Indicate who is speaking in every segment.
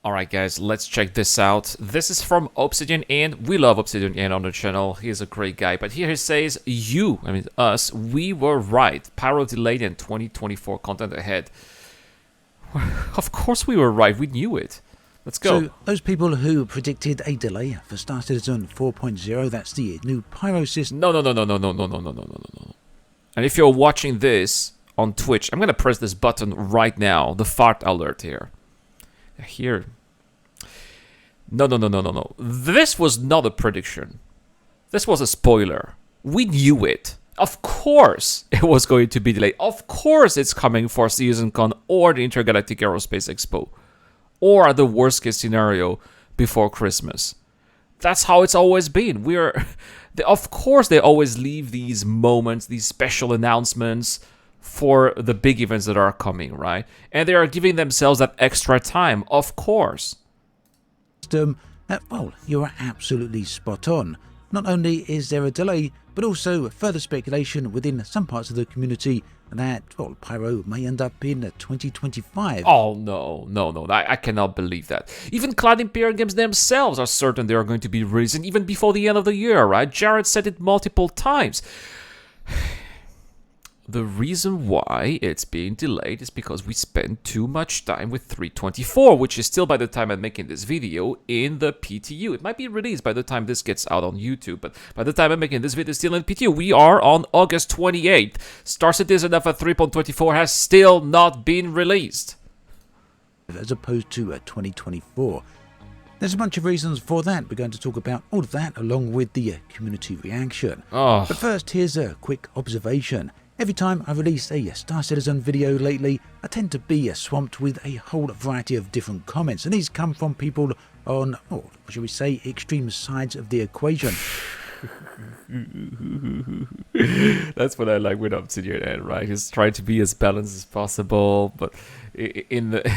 Speaker 1: Alright guys, let's check this out. This is from Obsidian, and we love Obsidian and on the channel. He's a great guy. But here he says, us, we were right. Pyro delayed and 2024 content ahead. Of course we were right. We knew it. Let's go.
Speaker 2: So those people who predicted a delay for Star Citizen 4.0, that's the new Pyro system.
Speaker 1: No. And if you're watching this on Twitch, I'm going to press this button right now. The fart alert here. Here. No. This was not a prediction. This was a spoiler. We knew it. Of course it was going to be delayed. Of course it's coming for CitizenCon or the Intergalactic Aerospace Expo. Or the worst case scenario before Christmas. That's how it's always been. Of course they always leave these moments, these special announcements for the big events that are coming, right? And they are giving themselves that extra time, of course.
Speaker 2: Well, you are absolutely spot on. Not only is there a delay, but also further speculation within some parts of the community that, well, Pyro may end up in 2025.
Speaker 1: Oh, no. I cannot believe that. Even Cloud Imperium Games themselves are certain they are going to be releasing even before the end of the year, right? Jared said it multiple times. The reason why it's being delayed is because we spent too much time with 324, which is still, by the time I'm making this video, in the PTU. It might be released by the time this gets out on YouTube, but by the time I'm making this video, it's still in PTU. We are on August 28th. Star Citizen Alpha 3.24 has still not been released.
Speaker 2: As opposed to 2024. There's a bunch of reasons for that. We're going to talk about all of that along with the community reaction.
Speaker 1: Oh.
Speaker 2: But first, here's a quick observation. Every time I release a Star Citizen video lately, I tend to be swamped with a whole variety of different comments, and these come from people on, what shall we say, extreme sides of the equation.
Speaker 1: That's what I like with Obsidian, right? He's trying to be as balanced as possible, but in the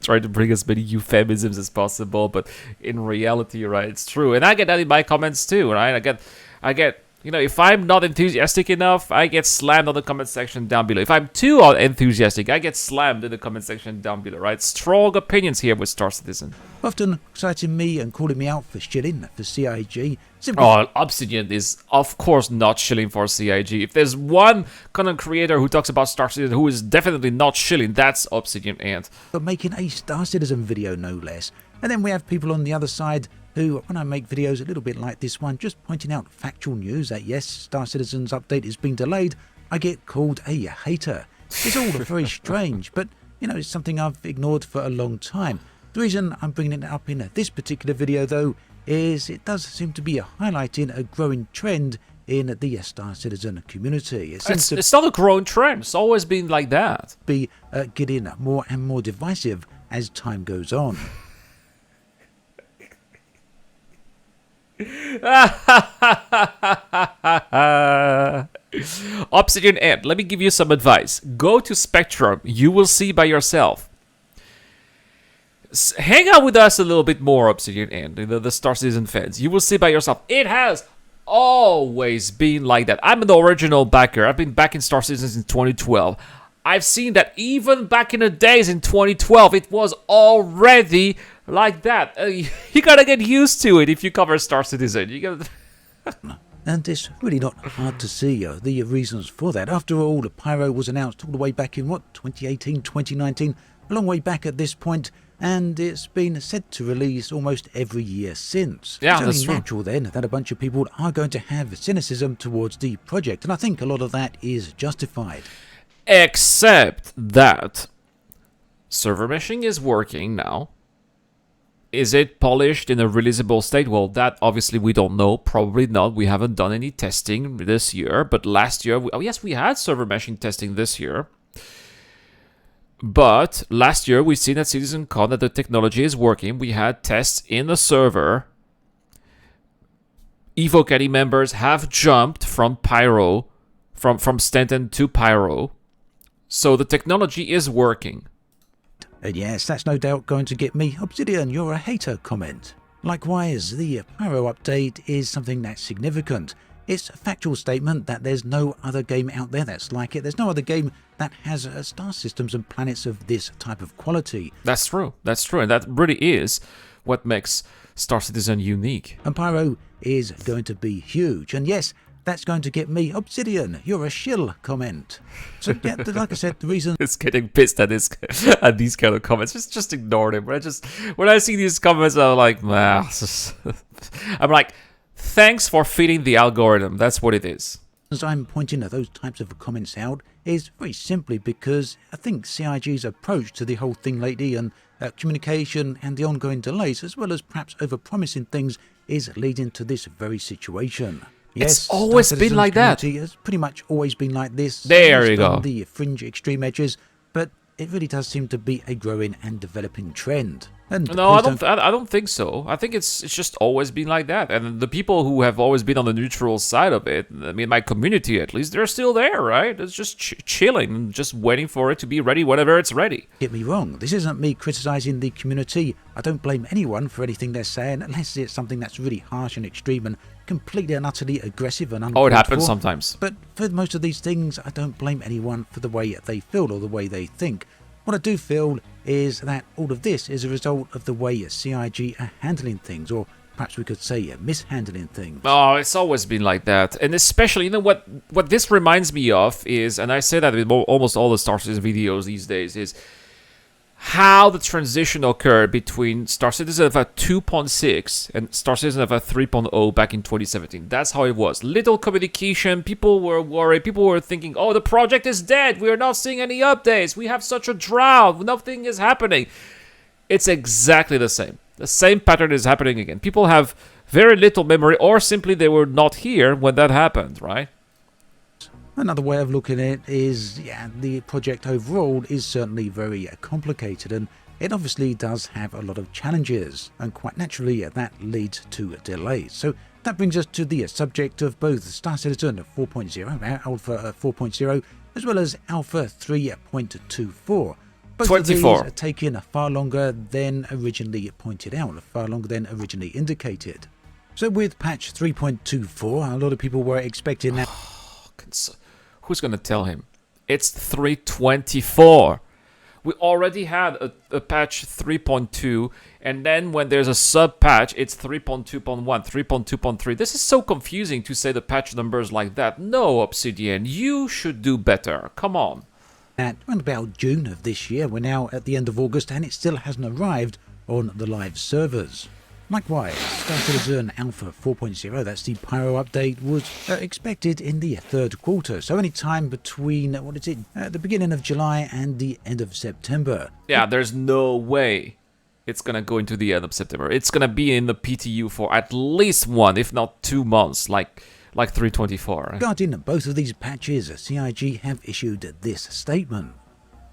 Speaker 1: trying to bring as many euphemisms as possible, but in reality, right, it's true. And I get that in my comments too, right? I get you know, if I'm not enthusiastic enough, I get slammed on the comment section down below. If I'm too enthusiastic, I get slammed in the comment section down below, right? Strong opinions here with Star Citizen.
Speaker 2: Often citing me and calling me out for shilling for CIG. Simply
Speaker 1: Obsidian is, of course, not shilling for CIG. If there's one content creator who talks about Star Citizen who is definitely not shilling, that's Obsidian Ant.
Speaker 2: But making a Star Citizen video, no less. And then we have people on the other side who, when I make videos a little bit like this one, just pointing out factual news that yes, Star Citizen's update is being delayed, I get called a hater. It's all very strange, but, you know, it's something I've ignored for a long time. The reason I'm bringing it up in this particular video, though, is it does seem to be highlighting a growing trend in the Star Citizen community.
Speaker 1: It's not a growing trend. It's always been like that.
Speaker 2: Be getting more and more divisive as time goes on.
Speaker 1: Obsidian Ant, let me give you some advice. Go to Spectrum. You will see by yourself. Hang out with us a little bit more, Obsidian Ant, the Star Citizen fans. You will see by yourself. It has always been like that. I'm an original backer. I've been backing Star Citizen since 2012. I've seen that even back in the days in 2012, it was already like that. You gotta get used to it if you cover Star Citizen. You gotta...
Speaker 2: And it's really not hard to see the reasons for that. After all, Pyro was announced all the way back in, 2018, 2019, a long way back at this point, and it's been said to release almost every year since.
Speaker 1: Yeah,
Speaker 2: it's only natural then that a bunch of people are going to have cynicism towards the project, and I think a lot of that is justified.
Speaker 1: Except that server meshing is working now. Is it polished in a releasable state? Well, that obviously we don't know. Probably not. We haven't done any testing this year. But last year, we had server meshing testing this year. But last year, we've seen at CitizenCon that the technology is working. We had tests in the server. Evo Caddy members have jumped from Pyro, from Stanton to Pyro. So the technology is working.
Speaker 2: And yes, that's no doubt going to get me, Obsidian, you're a hater comment. Likewise, the Pyro update is something that's significant. It's a factual statement that there's no other game out there that's like it. There's no other game that has star systems and planets of this type of quality.
Speaker 1: That's true. That's true. And that really is what makes Star Citizen unique.
Speaker 2: And Pyro is going to be huge. And yes, that's going to get me Obsidian, you're a shill comment. So yeah, like I said, the reason
Speaker 1: It's getting pissed at at these kind of comments. Just ignore them. When I see these comments, I'm like, nah. I'm like, thanks for feeding the algorithm. That's what it is.
Speaker 2: as I'm pointing those types of comments out is very simply because I think CIG's approach to the whole thing lately and communication and the ongoing delays, as well as perhaps over-promising things, is leading to this very situation. Yes,
Speaker 1: it's always been like that.
Speaker 2: It has pretty much always been like this.
Speaker 1: There you go.
Speaker 2: On the fringe extreme edges, but it really does seem to be a growing and developing trend. And
Speaker 1: no, I don't think so. I think it's just always been like that. And the people who have always been on the neutral side of it, I mean, my community at least, they're still there, right? It's just chilling, just waiting for it to be ready whenever it's ready.
Speaker 2: Get me wrong, this isn't me criticising the community. I don't blame anyone for anything they're saying, unless it's something that's really harsh and extreme and completely and utterly aggressive and uncalled
Speaker 1: Oh, it happens
Speaker 2: for.
Speaker 1: sometimes.
Speaker 2: But for most of these things, I don't blame anyone for the way they feel or the way they think. What I do feel is that all of this is a result of the way CIG are handling things, or perhaps we could say mishandling things.
Speaker 1: Oh, it's always been like that. And especially, you know, what this reminds me of is, and I say that with almost all the Star Citizen videos these days, is how the transition occurred between Star Citizen of 2.6 and Star Citizen of 3.0 back in 2017. That's how it was. Little communication, people were worried, people were thinking, oh, the project is dead, we are not seeing any updates, we have such a drought, nothing is happening. It's exactly the same. The same pattern is happening again. People have very little memory, or simply they were not here when that happened, right?
Speaker 2: Another way of looking at it is, the project overall is certainly very complicated, and it obviously does have a lot of challenges, and quite naturally that leads to delays. So that brings us to the subject of both Star Citizen 4.0, Alpha 4.0, as well as Alpha 3.24. Both
Speaker 1: 24.
Speaker 2: of these are taking far longer than originally pointed out, far longer than originally indicated. So with patch 3.24, a lot of people were expecting that.
Speaker 1: Who's going to tell him? It's 3.24. We already had a patch 3.2, and then when there's a sub-patch, it's 3.2.1, 3.2.3. This is so confusing to say the patch numbers like that. No, Obsidian, you should do better. Come on.
Speaker 2: At around about June of this year, we're now at the end of August, and it still hasn't arrived on the live servers. Likewise, Star Citizen Alpha 4.0, that's the Pyro update, was expected in the third quarter, so any time between, the beginning of July and the end of September.
Speaker 1: Yeah, there's no way it's gonna go into the end of September. It's gonna be in the PTU for at least 1, if not 2 months, like 3.24. Right?
Speaker 2: Regarding both of these patches, CIG have issued this statement.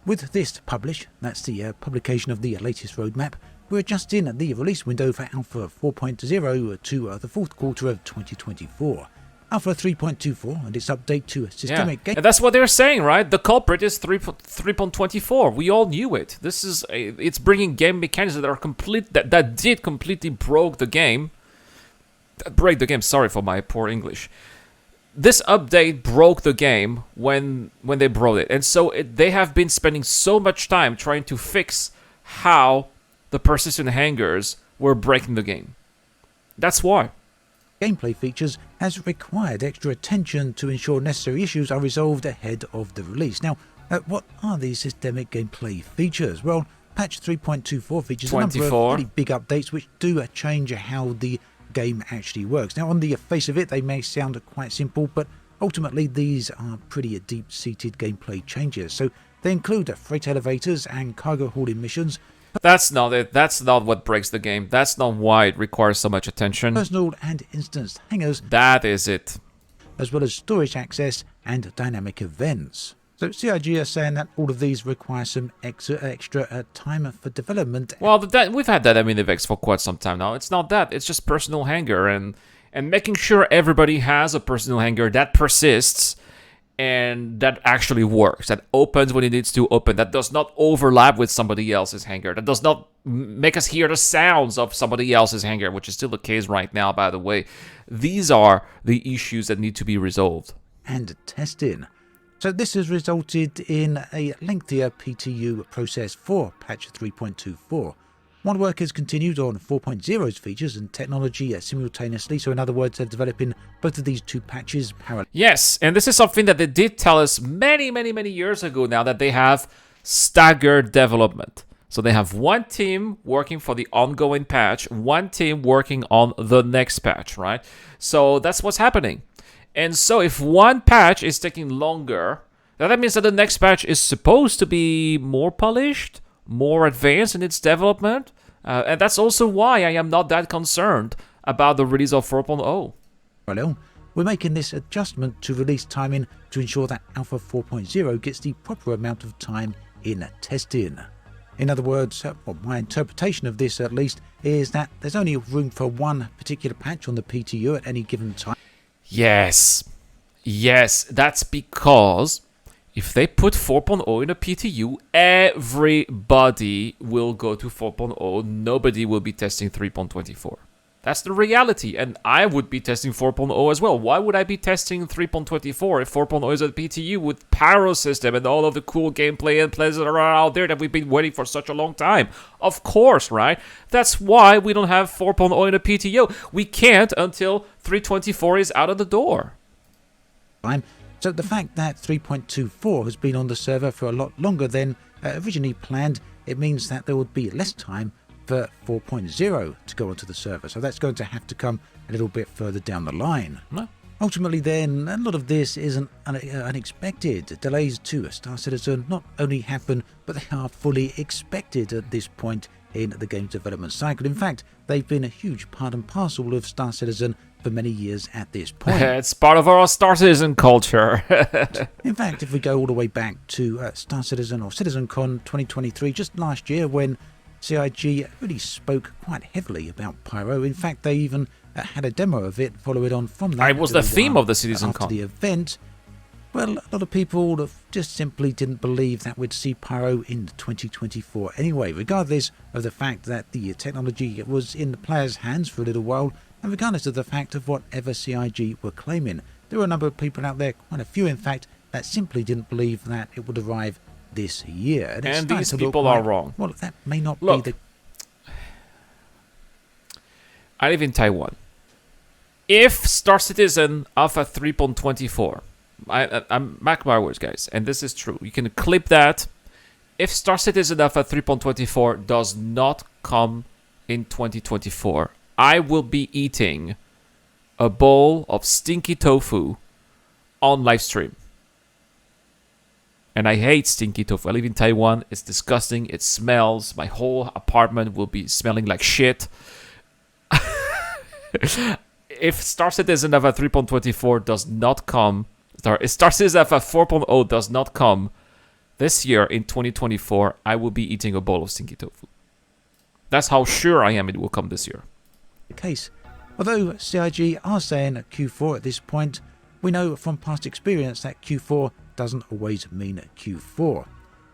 Speaker 2: With this published, that's the publication of the latest roadmap, we're adjusting the release window for Alpha 4.0 to the fourth quarter of 2024. Alpha 3.24 and its update to systemic game.
Speaker 1: And that's what they're saying, right? The culprit is 3.24. We all knew it. It's bringing game mechanics that are that did completely broke the game. Break the game. Sorry for my poor English. This update broke the game when they brought it, and so they have been spending so much time trying to fix how the persistent hangars were breaking the game. That's why.
Speaker 2: Gameplay features has required extra attention to ensure necessary issues are resolved ahead of the release. Now, what are these systemic gameplay features? Well, patch 3.24 features
Speaker 1: 24.
Speaker 2: a number of really big updates which do change how the game actually works. Now, on the face of it, they may sound quite simple, but ultimately these are pretty deep-seated gameplay changes. So they include freight elevators and cargo hauling missions.
Speaker 1: That's not it. That's not what breaks the game. That's not why it requires so much attention.
Speaker 2: Personal and instanced hangars.
Speaker 1: That is it.
Speaker 2: As well as storage access and dynamic events. So CIG are saying that all of these require some extra time for development.
Speaker 1: Well, we've had dynamic events for quite some time now. It's not that. It's just personal hangar and making sure everybody has a personal hangar that persists and that actually works, that opens when it needs to open, that does not overlap with somebody else's hangar, that does not make us hear the sounds of somebody else's hangar, which is still the case right now, by the way. These are the issues that need to be resolved.
Speaker 2: And testing. So this has resulted in a lengthier PTU process for patch 3.24. One work has continued on 4.0's features and technology simultaneously, so in other words, they're developing both of these two patches parallel.
Speaker 1: Yes, and this is something that they did tell us many years ago now, that they have staggered development. So they have one team working for the ongoing patch, one team working on the next patch, right? So that's what's happening. And so if one patch is taking longer, that means that the next patch is supposed to be more polished, more advanced in its development. And that's also why I am not that concerned about the release of 4.0.
Speaker 2: Parallel, we're making this adjustment to release timing to ensure that Alpha 4.0 gets the proper amount of time in testing. In other words, my interpretation of this at least is that there's only room for one particular patch on the PTU at any given time.
Speaker 1: Yes, that's because if they put 4.0 in a PTU, everybody will go to 4.0. Nobody will be testing 3.24. That's the reality, and I would be testing 4.0 as well. Why would I be testing 3.24 if 4.0 is a PTU with Pyro system and all of the cool gameplay and plays that are out there that we've been waiting for such a long time? Of course, right? That's why we don't have 4.0 in a PTU. We can't until 3.24 is out of the door.
Speaker 2: So the fact that 3.24 has been on the server for a lot longer than originally planned, it means that there would be less time for 4.0 to go onto the server. So that's going to have to come a little bit further down the line.
Speaker 1: No.
Speaker 2: Ultimately then, a lot of this isn't unexpected. Delays to Star Citizen not only happen, but they are fully expected at this point in the game's development cycle. In fact, they've been a huge part and parcel of Star Citizen for many years at this point.
Speaker 1: It's part of our Star Citizen culture.
Speaker 2: In fact, if we go all the way back to Star Citizen or CitizenCon 2023, just last year, when CIG really spoke quite heavily about Pyro. In fact, they even had a demo of it, following on from that.
Speaker 1: It was the theme of the CitizenCon.
Speaker 2: After the event, well, a lot of people just simply didn't believe that we'd see Pyro in 2024 anyway, regardless of the fact that the technology was in the players' hands for a little while, and regardless of the fact of whatever CIG were claiming. There were a number of people out there, quite a few in fact, that simply didn't believe that it would arrive this year.
Speaker 1: And these people are wrong.
Speaker 2: Well, that may not
Speaker 1: be
Speaker 2: the...
Speaker 1: I live in Taiwan. If Star Citizen Alpha 3.24, I'm mark my words, guys, and this is true. You can clip that. If Star Citizen Alpha 3.24 does not come in 2024, I will be eating a bowl of stinky tofu on live stream. And I hate stinky tofu. I live in Taiwan. It's disgusting. It smells. My whole apartment will be smelling like shit. If Star Citizen Alpha 3.24 does not come, Star Citizen Alpha 4.0 does not come this year in 2024, I will be eating a bowl of stinky tofu. That's how sure I am it will come this year.
Speaker 2: The case. Although CIG are saying Q4 at this point, we know from past experience that Q4 doesn't always mean Q4.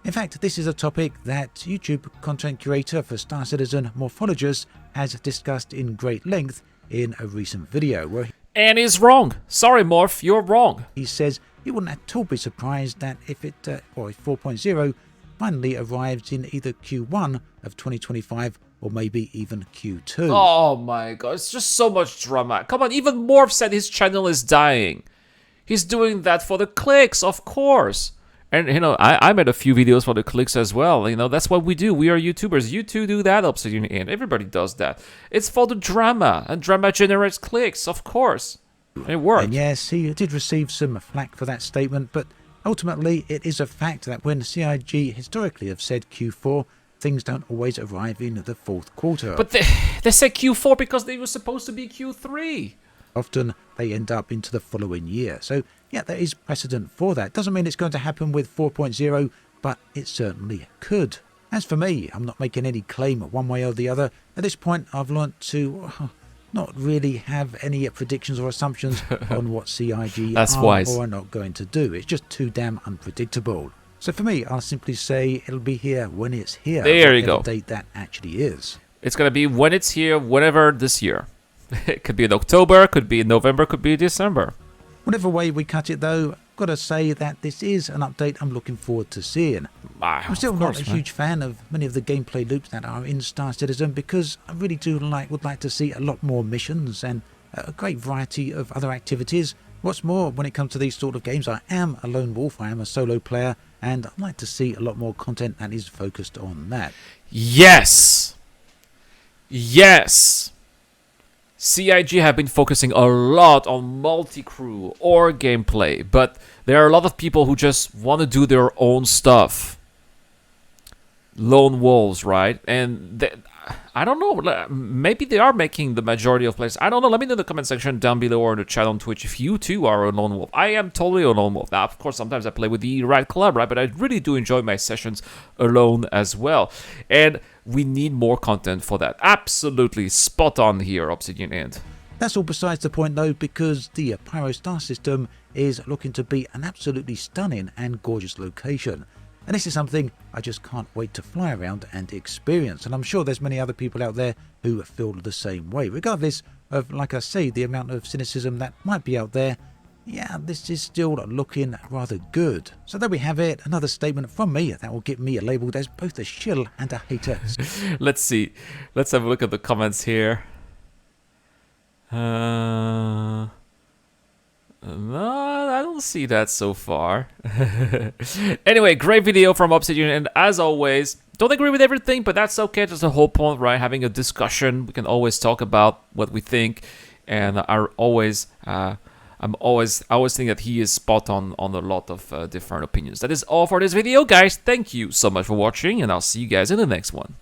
Speaker 2: In fact, this is a topic that YouTube content curator for Star Citizen Morphologist has discussed in great length in a recent video where
Speaker 1: and he's wrong. Sorry, Morph, you're wrong.
Speaker 2: He says he wouldn't at all be surprised that if 4.0 finally arrives in either Q1 of 2025 or maybe even Q2.
Speaker 1: Oh my god, it's just so much drama. Come on, even Morph said his channel is dying. He's doing that for the clicks, of course. And, you know, I made a few videos for the clicks as well. You know, that's what we do. We are YouTubers. You too do that, Obsidian, and everybody does that. It's for the drama, and drama generates clicks, of course. It worked.
Speaker 2: And yes, he did receive some flack for that statement, but ultimately it is a fact that when CIG historically have said Q4, things don't always arrive in the fourth quarter.
Speaker 1: But they said Q4 because they were supposed to be Q3.
Speaker 2: Often they end up into the following year. So yeah, there is precedent for that. Doesn't mean it's going to happen with 4.0, but it certainly could. As for me, I'm not making any claim one way or the other. At this point, I've learnt to not really have any predictions or assumptions on what CIG
Speaker 1: That's
Speaker 2: are
Speaker 1: wise.
Speaker 2: or are not going to do. It's just too damn unpredictable. So for me, I'll simply say it'll be here when it's here.
Speaker 1: There you
Speaker 2: whatever
Speaker 1: go.
Speaker 2: date that actually is.
Speaker 1: It's gonna be when it's here, whenever this year. It could be in October, could be in November, could be December.
Speaker 2: Whatever way we cut it though, I've got to say that this is an update I'm looking forward to seeing. I'm still not a huge fan of many of the gameplay loops that are in Star Citizen because I really would like to see a lot more missions and a great variety of other activities. What's more, when it comes to these sort of games, I am a lone wolf, I am a solo player, and I'd like to see a lot more content that is focused on that.
Speaker 1: Yes! Yes! CIG have been focusing a lot on multi-crew or gameplay, but there are a lot of people who just want to do their own stuff. Lone wolves, right? And I don't know, maybe they are making the majority of players. I don't know, let me know in the comment section down below or in the chat on Twitch if you too are a lone wolf. I am totally a lone wolf. Now, of course, sometimes I play with the right club, right? But I really do enjoy my sessions alone as well. And we need more content for that. Absolutely spot on here, Obsidian End.
Speaker 2: That's all besides the point though, because the Pyro Star System is looking to be an absolutely stunning and gorgeous location. And this is something I just can't wait to fly around and experience. And I'm sure there's many other people out there who feel the same way. Regardless of, like I say, the amount of cynicism that might be out there, yeah, this is still looking rather good. So there we have it, another statement from me that will get me labelled as both a shill and a hater.
Speaker 1: Let's see. Let's have a look at the comments here. No, I don't see that so far. Anyway, great video from Obsidian, and as always, don't agree with everything, but that's okay. That's the whole point, right? Having a discussion, we can always talk about what we think, and I always think that he is spot on a lot of different opinions. That is all for this video, guys. Thank you so much for watching, and I'll see you guys in the next one.